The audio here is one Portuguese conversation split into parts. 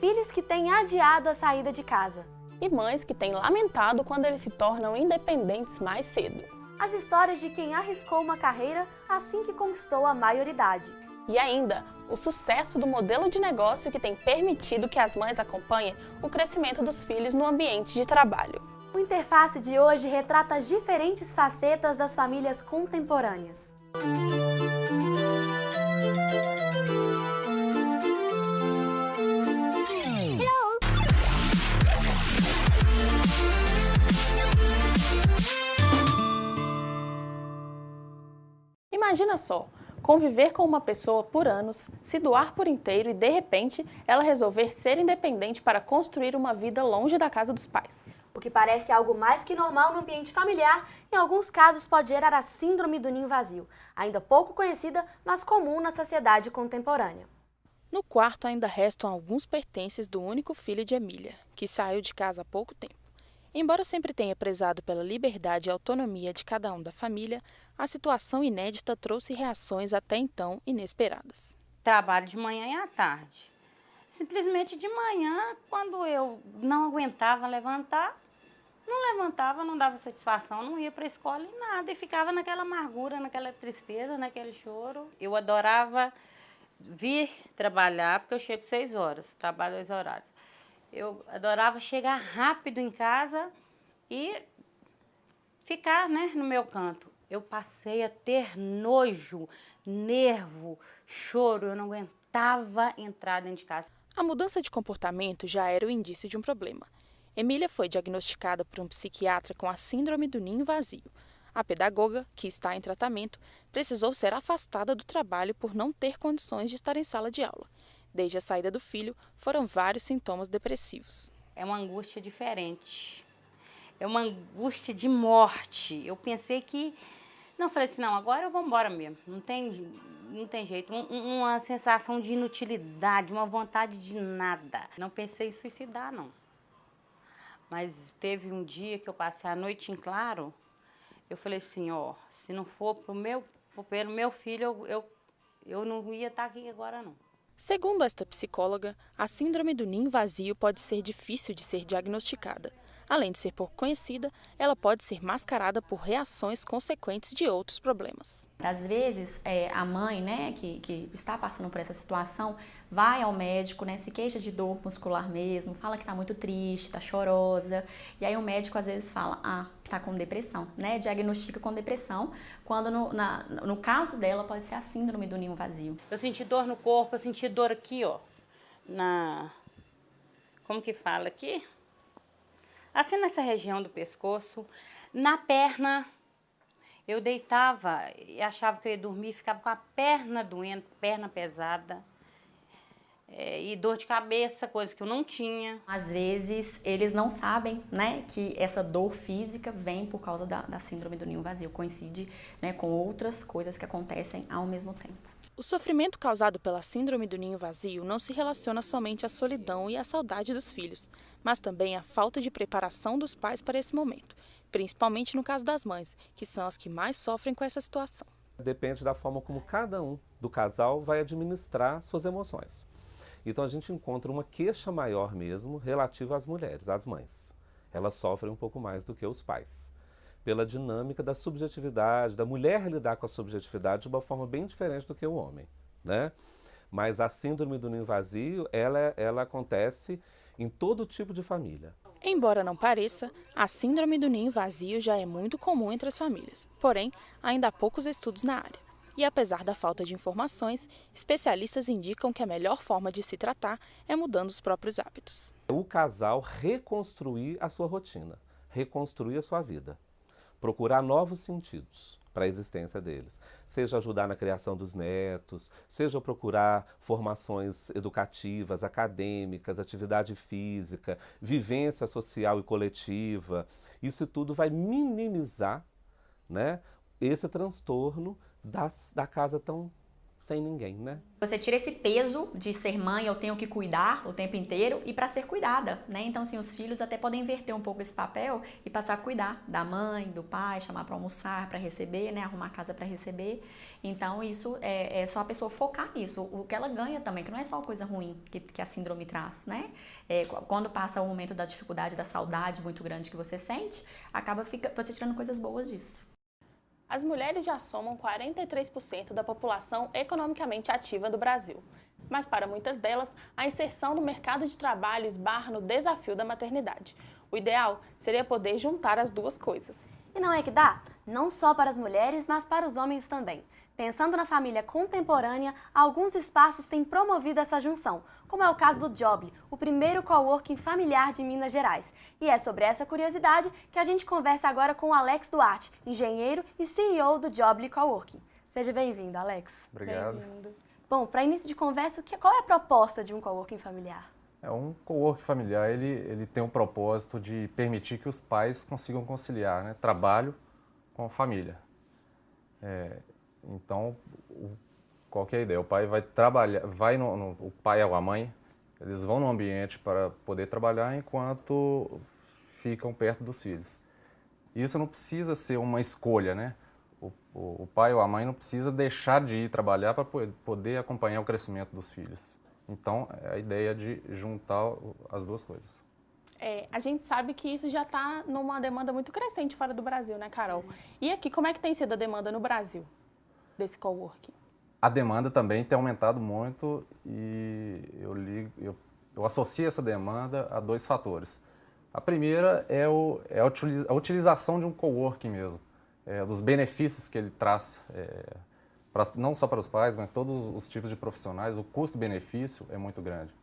filhos que têm adiado a saída de casa. E mães que têm lamentado quando eles se tornam independentes mais cedo. As histórias de quem arriscou uma carreira assim que conquistou a maioridade. E ainda, o sucesso do modelo de negócio que tem permitido que as mães acompanhem o crescimento dos filhos no ambiente de trabalho. O Interface de hoje retrata as diferentes facetas das famílias contemporâneas. Imagina só, conviver com uma pessoa por anos, se doar por inteiro e, de repente, ela resolver ser independente para construir uma vida longe da casa dos pais. O que parece algo mais que normal no ambiente familiar, em alguns casos pode gerar a síndrome do ninho vazio, ainda pouco conhecida, mas comum na sociedade contemporânea. No quarto ainda restam alguns pertences do único filho de Emília, que saiu de casa há pouco tempo. Embora sempre tenha prezado pela liberdade e autonomia de cada um da família, a situação inédita trouxe reações até então inesperadas. Trabalho de manhã e à tarde. Simplesmente de manhã, quando eu não aguentava levantar, não levantava, não dava satisfação, não ia para a escola e nada. E ficava naquela amargura, naquela tristeza, naquele choro. Eu adorava vir trabalhar, porque eu chego 6 horas, trabalho 2 horários. Eu adorava chegar rápido em casa e ficar, no meu canto. Eu passei a ter nojo, nervo, choro, eu não aguentava entrar dentro de casa. A mudança de comportamento já era o indício de um problema. Emília foi diagnosticada por um psiquiatra com a síndrome do ninho vazio. A pedagoga, que está em tratamento, precisou ser afastada do trabalho por não ter condições de estar em sala de aula. Desde a saída do filho, foram vários sintomas depressivos. É uma angústia diferente. É uma angústia de morte. Eu pensei que... Não, falei assim, não, agora eu vou embora mesmo. Não tem jeito. Uma sensação de inutilidade, uma vontade de nada. Não pensei em suicidar, não. Mas teve um dia que eu passei a noite em claro, eu falei assim, se não for pelo meu filho, eu não ia estar aqui agora, não. Segundo esta psicóloga, a síndrome do ninho vazio pode ser difícil de ser diagnosticada. Além de ser pouco conhecida, ela pode ser mascarada por reações consequentes de outros problemas. Às vezes, a mãe, que está passando por essa situação, vai ao médico, se queixa de dor muscular mesmo, fala que está muito triste, está chorosa, e aí o médico às vezes fala, está com depressão, diagnostica com depressão, quando no caso dela pode ser a síndrome do ninho vazio. Eu senti dor no corpo, eu senti dor aqui, como que fala aqui? Assim nessa região do pescoço, na perna. Eu deitava e achava que eu ia dormir, ficava com a perna doendo, perna pesada. E dor de cabeça, coisa que eu não tinha. Às vezes, eles não sabem, que essa dor física vem por causa da síndrome do ninho vazio. Coincide, com outras coisas que acontecem ao mesmo tempo. O sofrimento causado pela síndrome do ninho vazio não se relaciona somente à solidão e à saudade dos filhos, mas também à falta de preparação dos pais para esse momento, principalmente no caso das mães, que são as que mais sofrem com essa situação. Depende da forma como cada um do casal vai administrar suas emoções. Então a gente encontra uma queixa maior mesmo relativa às mulheres, às mães. Elas sofrem um pouco mais do que os pais, pela dinâmica da subjetividade, da mulher lidar com a subjetividade de uma forma bem diferente do que o homem, Mas a síndrome do ninho vazio, ela acontece em todo tipo de família. Embora não pareça, a síndrome do ninho vazio já é muito comum entre as famílias. Porém, ainda há poucos estudos na área. E apesar da falta de informações, especialistas indicam que a melhor forma de se tratar é mudando os próprios hábitos. O casal reconstruir a sua rotina, reconstruir a sua vida. Procurar novos sentidos para a existência deles. Seja ajudar na criação dos netos, seja procurar formações educativas, acadêmicas, atividade física, vivência social e coletiva. Isso tudo vai minimizar esse transtorno da casa tão sem ninguém, né? Você tira esse peso de ser mãe, eu tenho que cuidar o tempo inteiro, e para ser cuidada, né? Então, assim, os filhos até podem inverter um pouco esse papel e passar a cuidar da mãe, do pai, chamar para almoçar, para receber, né? Arrumar a casa para receber. Então, isso é só a pessoa focar nisso. O que ela ganha também, que não é só uma coisa ruim que a síndrome traz, né? Quando passa o momento da dificuldade, da saudade muito grande que você sente, acaba você tirando coisas boas disso. As mulheres já somam 43% da população economicamente ativa do Brasil. Mas para muitas delas, a inserção no mercado de trabalho esbarra no desafio da maternidade. O ideal seria poder juntar as duas coisas. E não é que dá? Não só para as mulheres, mas para os homens também. Pensando na família contemporânea, alguns espaços têm promovido essa junção, como é o caso do Jobly, o primeiro coworking familiar de Minas Gerais. E é sobre essa curiosidade que a gente conversa agora com o Alex Duarte, engenheiro e CEO do Jobly Coworking. Seja bem-vindo, Alex. Obrigado. Bem-vindo. Bom, para início de conversa, qual é a proposta de um coworking familiar? Um coworking familiar, ele tem um propósito de permitir que os pais consigam conciliar, né, trabalho com família. Então, qual que é a ideia? O pai vai trabalhar, o pai ou a mãe, eles vão no ambiente para poder trabalhar enquanto ficam perto dos filhos. Isso não precisa ser uma escolha, né? O pai ou a mãe não precisa deixar de ir trabalhar para poder acompanhar o crescimento dos filhos. Então, é a ideia de juntar as duas coisas. A gente sabe que isso já está numa demanda muito crescente fora do Brasil, né, Carol? E aqui, como é que tem sido a demanda no Brasil desse coworking? A demanda também tem aumentado muito e eu associo essa demanda a dois fatores. A primeira é a utilização de um coworking mesmo, dos benefícios que ele traz, não só para os pais, mas todos os tipos de profissionais. O custo-benefício é muito grande.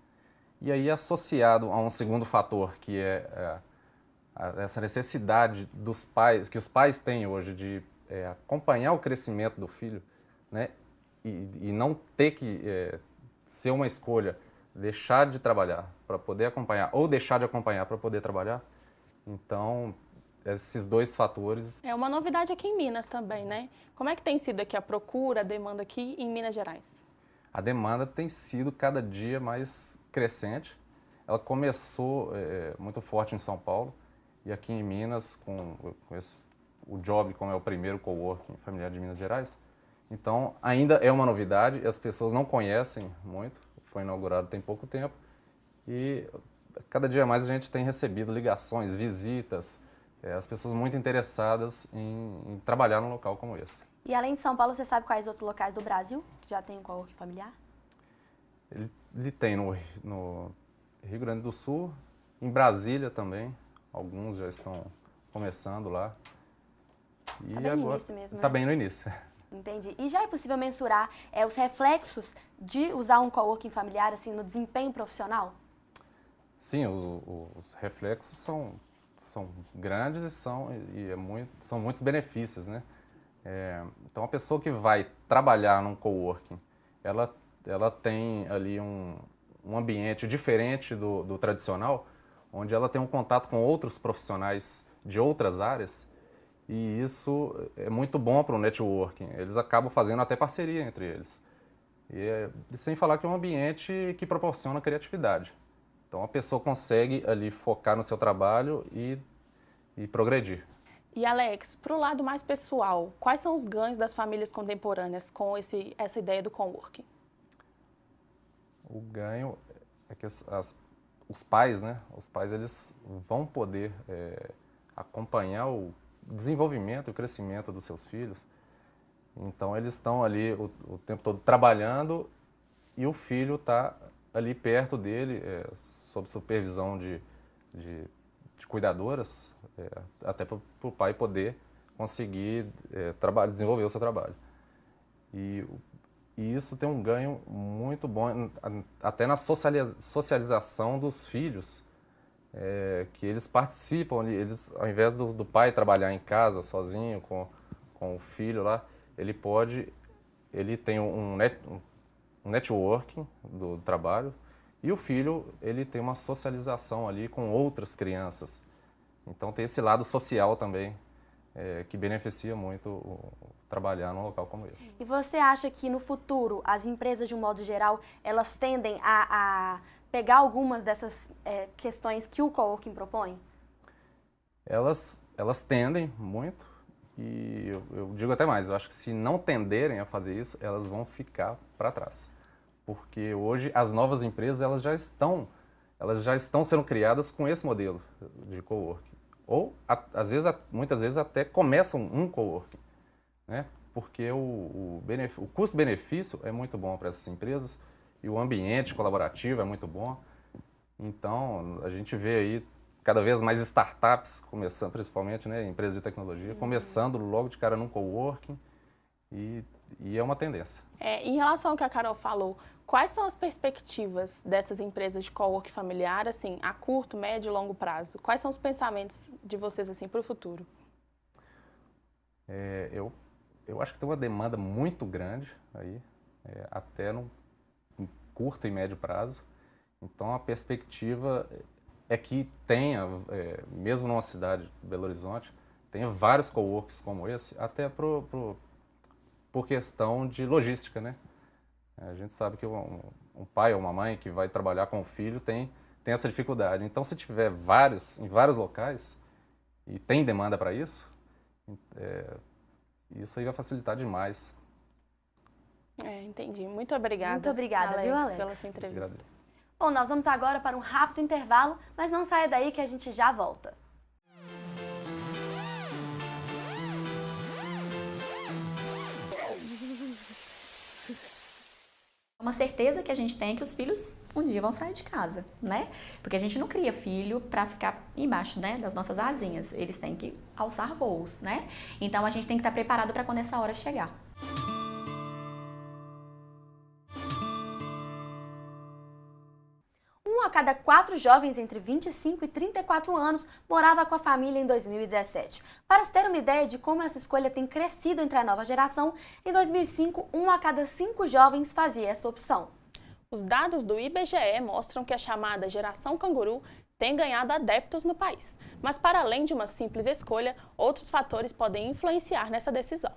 E aí, associado a um segundo fator, que é essa necessidade dos pais, que os pais têm hoje de acompanhar o crescimento do filho, né? E não ter que ser uma escolha, deixar de trabalhar para poder acompanhar, ou deixar de acompanhar para poder trabalhar. Então, esses dois fatores. É uma novidade aqui em Minas também, né? Como é que tem sido aqui a procura, a demanda aqui em Minas Gerais? A demanda tem sido cada dia mais crescente. Ela começou muito forte em São Paulo e aqui em Minas, com o Jobly, como é o primeiro coworking familiar de Minas Gerais. Então, ainda é uma novidade, as pessoas não conhecem muito, foi inaugurado tem pouco tempo e cada dia mais a gente tem recebido ligações, visitas, as pessoas muito interessadas em trabalhar num local como esse. E além de São Paulo, você sabe quais outros locais do Brasil que já tem um coworking familiar? Ele tem no Rio Grande do Sul, em Brasília também, alguns já estão começando lá. E Tá bem no início mesmo, Tá né? bem no início. Entendi. E já é possível mensurar os reflexos de usar um coworking familiar assim, no desempenho profissional? Sim, os reflexos são grandes e são muitos benefícios, né? Então, a pessoa que vai trabalhar num coworking, ela tem ali um ambiente diferente do tradicional, onde ela tem um contato com outros profissionais de outras áreas, e isso é muito bom para o networking. Eles acabam fazendo até parceria entre eles. E sem falar que é um ambiente que proporciona criatividade. Então, a pessoa consegue ali focar no seu trabalho e progredir. E Alex, para o lado mais pessoal, quais são os ganhos das famílias contemporâneas com essa ideia do coworking? O ganho é que os pais, né? Os pais, eles vão poder acompanhar o desenvolvimento e o crescimento dos seus filhos. Então, eles estão ali o tempo todo trabalhando e o filho está ali perto dele, sob supervisão de cuidadoras, até para o pai poder conseguir desenvolver o seu trabalho. E isso tem um ganho muito bom, até na socialização dos filhos, que eles participam ali, ao invés do pai trabalhar em casa sozinho com o filho lá, ele tem um networking do trabalho, e o filho, ele tem uma socialização ali com outras crianças. Então, tem esse lado social também que beneficia muito trabalhar num local como esse. E você acha que no futuro as empresas, de um modo geral, elas tendem a pegar algumas dessas questões que o coworking propõe? Elas tendem muito, e eu digo até mais, eu acho que se não tenderem a fazer isso, elas vão ficar para trás. Porque hoje as novas empresas elas já estão sendo criadas com esse modelo de coworking. Ou, muitas vezes, até começam um coworking, né? Porque o custo-benefício é muito bom para essas empresas e o ambiente colaborativo é muito bom. Então, a gente vê aí cada vez mais startups começando, principalmente, né, empresas de tecnologia, começando logo de cara num coworking e é uma tendência. Em relação ao que a Carol falou, quais são as perspectivas dessas empresas de coworking familiar, assim, a curto, médio e longo prazo? Quais são os pensamentos de vocês, assim, para o futuro? Eu acho que tem uma demanda muito grande aí, até no curto e médio prazo. Então, a perspectiva é que tenha, mesmo numa cidade de Belo Horizonte, tenha vários coworks como esse, até por questão de logística, né? A gente sabe que um pai ou uma mãe que vai trabalhar com o filho tem essa dificuldade. Então, se tiver em vários locais e tem demanda para isso, isso aí vai facilitar demais. Entendi. Muito obrigada. Muito obrigada, viu, Alex? Pela sua entrevista. Agradeço. Bom, nós vamos agora para um rápido intervalo, mas não saia daí que a gente já volta. Uma certeza que a gente tem é que os filhos um dia vão sair de casa, né? Porque a gente não cria filho para ficar embaixo, né, das nossas asinhas. Eles têm que alçar voos, né? Então a gente tem que estar preparado para quando essa hora chegar. A cada 4 jovens entre 25 e 34 anos morava com a família em 2017. Para se ter uma ideia de como essa escolha tem crescido entre a nova geração, em 2005, 1 a cada 5 jovens fazia essa opção. Os dados do IBGE mostram que a chamada geração canguru tem ganhado adeptos no país. Mas para além de uma simples escolha, outros fatores podem influenciar nessa decisão.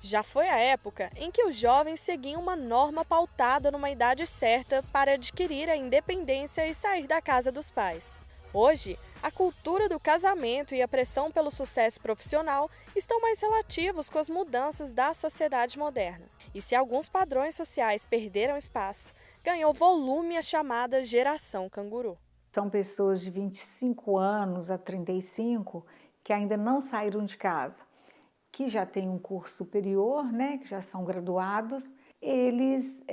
Já foi a época em que os jovens seguiam uma norma pautada numa idade certa para adquirir a independência e sair da casa dos pais. Hoje, a cultura do casamento e a pressão pelo sucesso profissional estão mais relativos com as mudanças da sociedade moderna. E se alguns padrões sociais perderam espaço, ganhou volume a chamada geração canguru. São pessoas de 25 anos a 35 que ainda não saíram de casa, que já têm um curso superior, né, que já são graduados. Eles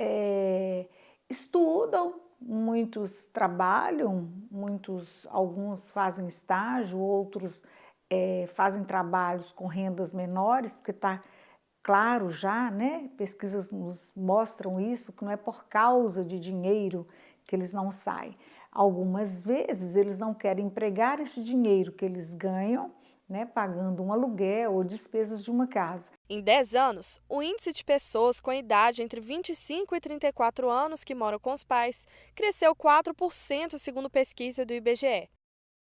estudam, muitos trabalham, alguns fazem estágio, outros fazem trabalhos com rendas menores, porque está claro já, né, pesquisas nos mostram isso, que não é por causa de dinheiro que eles não saem. Algumas vezes eles não querem empregar esse dinheiro que eles ganham, né, pagando um aluguel ou despesas de uma casa. Em 10 anos, o índice de pessoas com idade entre 25 e 34 anos que moram com os pais cresceu 4%, segundo pesquisa do IBGE.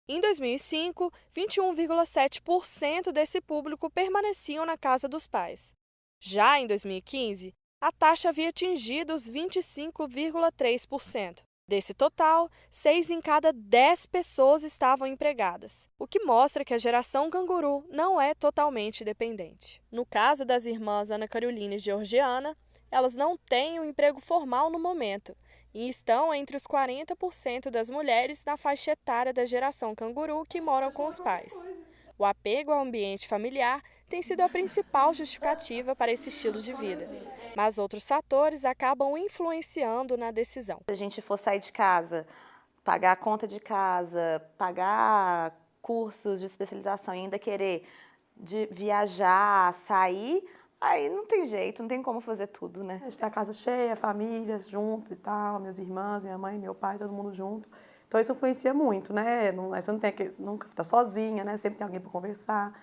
Em 2005, 21,7% desse público permaneciam na casa dos pais. Já em 2015, a taxa havia atingido os 25,3%. Desse total, 6 em cada 10 pessoas estavam empregadas, o que mostra que a geração canguru não é totalmente dependente. No caso das irmãs Ana Carolina e Georgiana, elas não têm um emprego formal no momento e estão entre os 40% das mulheres na faixa etária da geração canguru que moram com os pais. O apego ao ambiente familiar tem sido a principal justificativa para esse estilo de vida, mas outros fatores acabam influenciando na decisão. Se a gente for sair de casa, pagar a conta de casa, pagar cursos de especialização e ainda querer viajar, sair, aí não tem jeito, não tem como fazer tudo, né? A gente tem a casa cheia, famílias junto e tal, minhas irmãs, minha mãe, meu pai, todo mundo junto. Então isso influencia muito, né? Você não tem que nunca estar sozinha, né? Sempre tem alguém para conversar.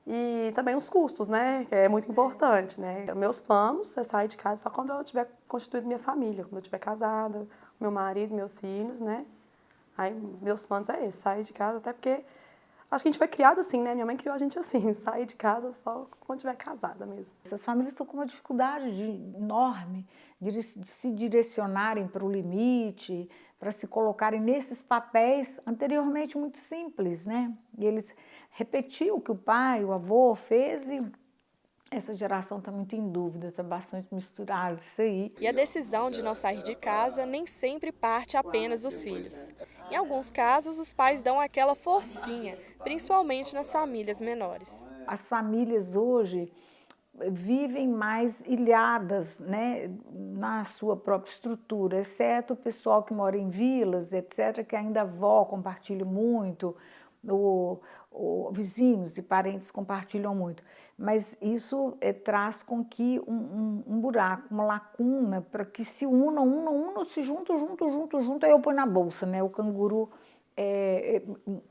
E também os custos, né? Que é muito importante, né? Meus planos é sair de casa só quando eu tiver constituído minha família, quando eu estiver casada, meu marido, meus filhos, né? Aí meus planos é esse, sair de casa, até porque acho que a gente foi criado assim, né? Minha mãe criou a gente assim, sair de casa só quando estiver casada mesmo. Essas famílias estão com uma dificuldade enorme de se direcionarem para o limite, para se colocarem nesses papéis anteriormente muito simples, né? E eles repetiam o que o pai, o avô fez e essa geração está muito em dúvida, está bastante misturada isso aí. E a decisão de não sair de casa nem sempre parte apenas dos filhos. Em alguns casos, os pais dão aquela forcinha, principalmente nas famílias menores. As famílias hoje vivem mais ilhadas, né, na sua própria estrutura, exceto o pessoal que mora em vilas, etc., que ainda a avó compartilha muito, vizinhos e parentes compartilham muito. Mas isso traz com que um buraco, uma lacuna, para que se unam, se juntam, aí eu ponho na bolsa, né? O canguru é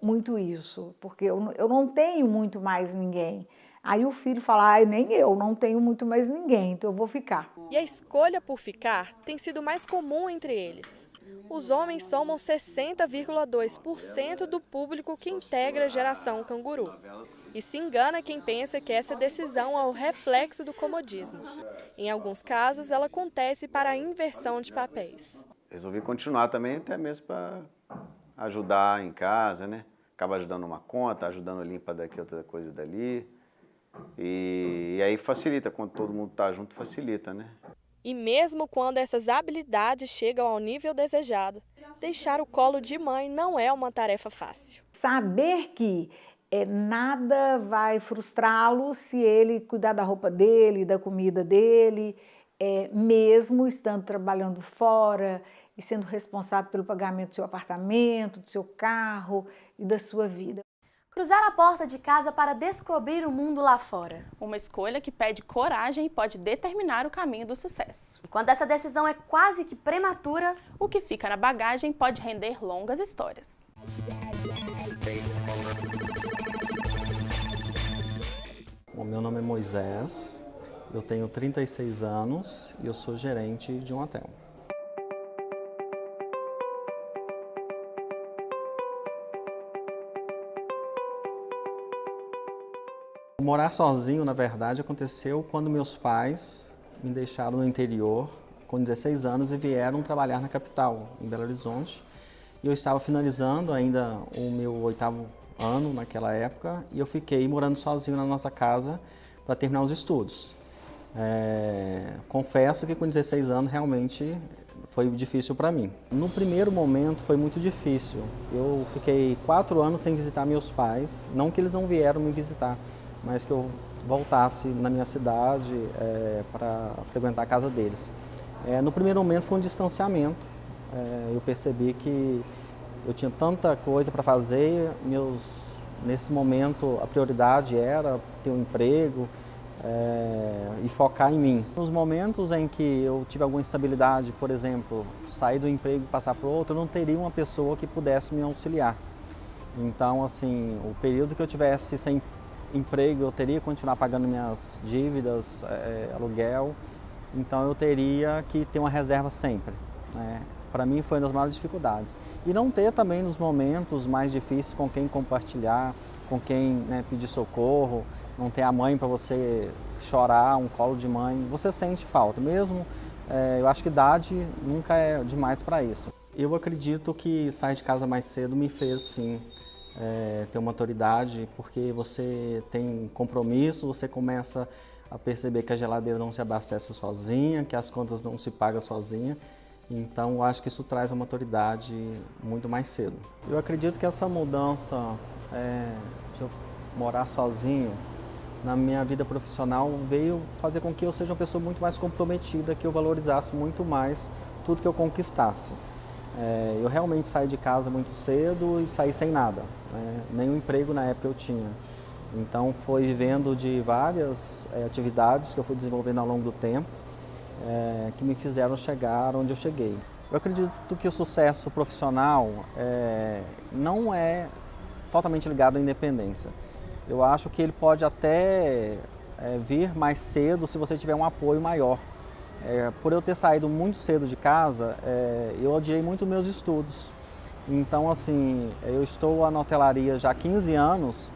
muito isso, porque eu não tenho muito mais ninguém. Aí o filho fala, nem eu, não tenho muito mais ninguém, então eu vou ficar. E a escolha por ficar tem sido mais comum entre eles. Os homens somam 60,2% do público que integra a geração canguru. E se engana quem pensa que essa decisão é o reflexo do comodismo. Em alguns casos, ela acontece para a inversão de papéis. Resolvi continuar também, até mesmo para ajudar em casa, né? Acaba ajudando uma conta, ajudando limpa daqui, outra coisa dali. E aí facilita, quando todo mundo está junto, facilita, né? E mesmo quando essas habilidades chegam ao nível desejado, deixar o colo de mãe não é uma tarefa fácil. Saber que nada vai frustrá-lo se ele cuidar da roupa dele, da comida dele, mesmo estando trabalhando fora e sendo responsável pelo pagamento do seu apartamento, do seu carro e da sua vida. Cruzar a porta de casa para descobrir o mundo lá fora. Uma escolha que pede coragem e pode determinar o caminho do sucesso. E quando essa decisão é quase que prematura, o que fica na bagagem pode render longas histórias. Bom, meu nome é Moisés, eu tenho 36 anos e eu sou gerente de um hotel. Morar sozinho, na verdade, aconteceu quando meus pais me deixaram no interior com 16 anos e vieram trabalhar na capital, em Belo Horizonte. E eu estava finalizando ainda o meu 8º ano naquela época e eu fiquei morando sozinho na nossa casa para terminar os estudos. Confesso que com 16 anos realmente foi difícil para mim. No primeiro momento foi muito difícil. Eu fiquei 4 anos sem visitar meus pais, não que eles não vieram me visitar, mas que eu voltasse na minha cidade para frequentar a casa deles. No primeiro momento foi um distanciamento, eu percebi que eu tinha tanta coisa para fazer, nesse momento a prioridade era ter um emprego e focar em mim. Nos momentos em que eu tive alguma instabilidade, por exemplo, sair do emprego e passar para outro, eu não teria uma pessoa que pudesse me auxiliar. Então, assim, o período que eu tivesse sem emprego, eu teria que continuar pagando minhas dívidas, aluguel, então eu teria que ter uma reserva sempre. Para mim foi uma das maiores dificuldades. E não ter também nos momentos mais difíceis com quem compartilhar, com quem pedir socorro, não ter a mãe para você chorar, um colo de mãe, você sente falta. Mesmo, eu acho que idade nunca é demais para isso. Eu acredito que sair de casa mais cedo me fez, sim, ter uma maturidade, porque você tem compromisso, você começa a perceber que a geladeira não se abastece sozinha, que as contas não se pagam sozinha. Então, eu acho que isso traz a maturidade muito mais cedo. Eu acredito que essa mudança de eu morar sozinho na minha vida profissional veio fazer com que eu seja uma pessoa muito mais comprometida, que eu valorizasse muito mais tudo que eu conquistasse. Eu realmente saí de casa muito cedo e saí sem nada, nenhum emprego na época eu tinha. Então foi vivendo de várias atividades que eu fui desenvolvendo ao longo do tempo, que me fizeram chegar onde eu cheguei. Eu acredito que o sucesso profissional não é totalmente ligado à independência. eu acho que ele pode até vir mais cedo se você tiver um apoio maior. Por eu ter saído muito cedo de casa, eu odiei muito meus estudos. Então, assim, eu estou na hotelaria já há 15 anos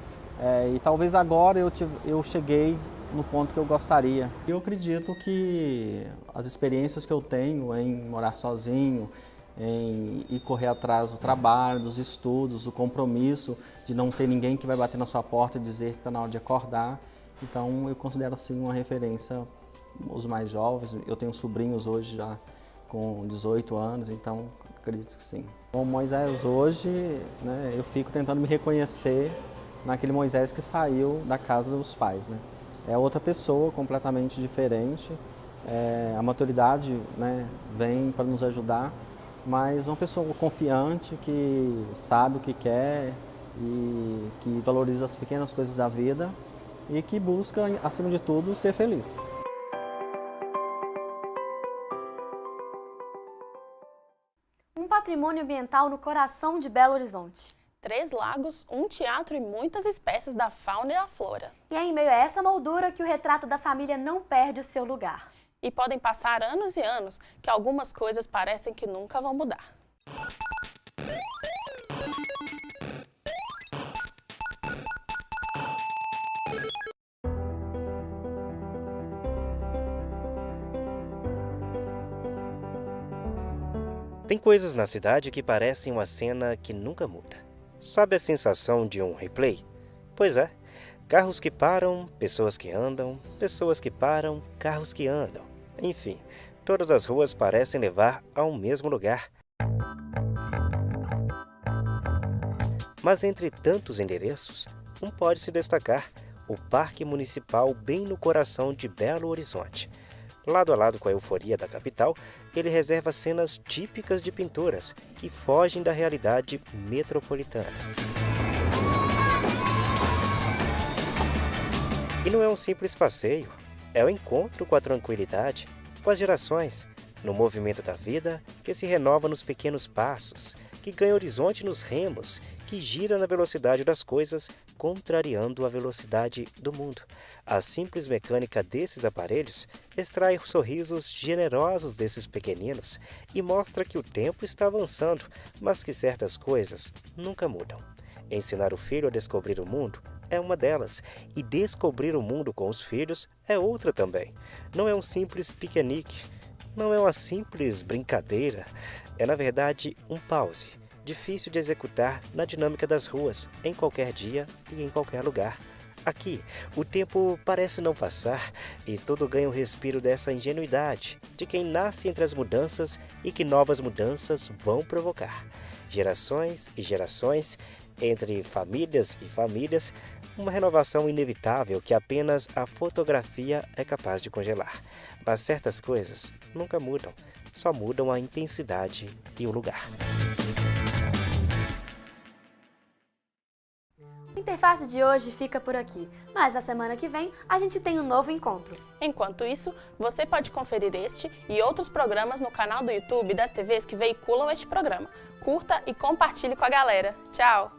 e talvez agora eu cheguei no ponto que eu gostaria. Eu acredito que as experiências que eu tenho em morar sozinho, em ir correr atrás do trabalho, dos estudos, o compromisso de não ter ninguém que vai bater na sua porta e dizer que está na hora de acordar. Então, eu considero assim uma referência os mais jovens. Eu tenho sobrinhos hoje já com 18 anos, então acredito que sim. O Moisés hoje, né, eu fico tentando me reconhecer naquele Moisés que saiu da casa dos pais, né? É outra pessoa completamente diferente, a maturidade, né, vem para nos ajudar, mas uma pessoa confiante, que sabe o que quer e que valoriza as pequenas coisas da vida e que busca, acima de tudo, ser feliz. Um patrimônio ambiental no coração de Belo Horizonte. 3 lagos, um teatro e muitas espécies da fauna e da flora. E é em meio a essa moldura que o retrato da família não perde o seu lugar. E podem passar anos e anos que algumas coisas parecem que nunca vão mudar. Tem coisas na cidade que parecem uma cena que nunca muda. Sabe a sensação de um replay? Pois é, carros que param, pessoas que andam, pessoas que param, carros que andam. Enfim, todas as ruas parecem levar ao mesmo lugar. Mas entre tantos endereços, um pode se destacar: o Parque Municipal bem no coração de Belo Horizonte. Lado a lado com a euforia da capital, ele reserva cenas típicas de pinturas que fogem da realidade metropolitana. E não é um simples passeio, é o encontro com a tranquilidade, com as gerações, no movimento da vida que se renova nos pequenos passos, que ganha horizonte nos remos, que gira na velocidade das coisas, contrariando a velocidade do mundo. A simples mecânica desses aparelhos extrai sorrisos generosos desses pequeninos e mostra que o tempo está avançando, mas que certas coisas nunca mudam. Ensinar o filho a descobrir o mundo é uma delas, e descobrir o mundo com os filhos é outra também. Não é um simples piquenique, não é uma simples brincadeira, é na verdade um pause, difícil de executar na dinâmica das ruas, em qualquer dia e em qualquer lugar. Aqui, o tempo parece não passar e tudo ganha o respiro dessa ingenuidade de quem nasce entre as mudanças e que novas mudanças vão provocar. Gerações e gerações, entre famílias e famílias, uma renovação inevitável que apenas a fotografia é capaz de congelar. Mas certas coisas nunca mudam, só mudam a intensidade e o lugar. O Interface de hoje fica por aqui, mas na semana que vem a gente tem um novo encontro. Enquanto isso, você pode conferir este e outros programas no canal do YouTube das TVs que veiculam este programa. Curta e compartilhe com a galera. Tchau!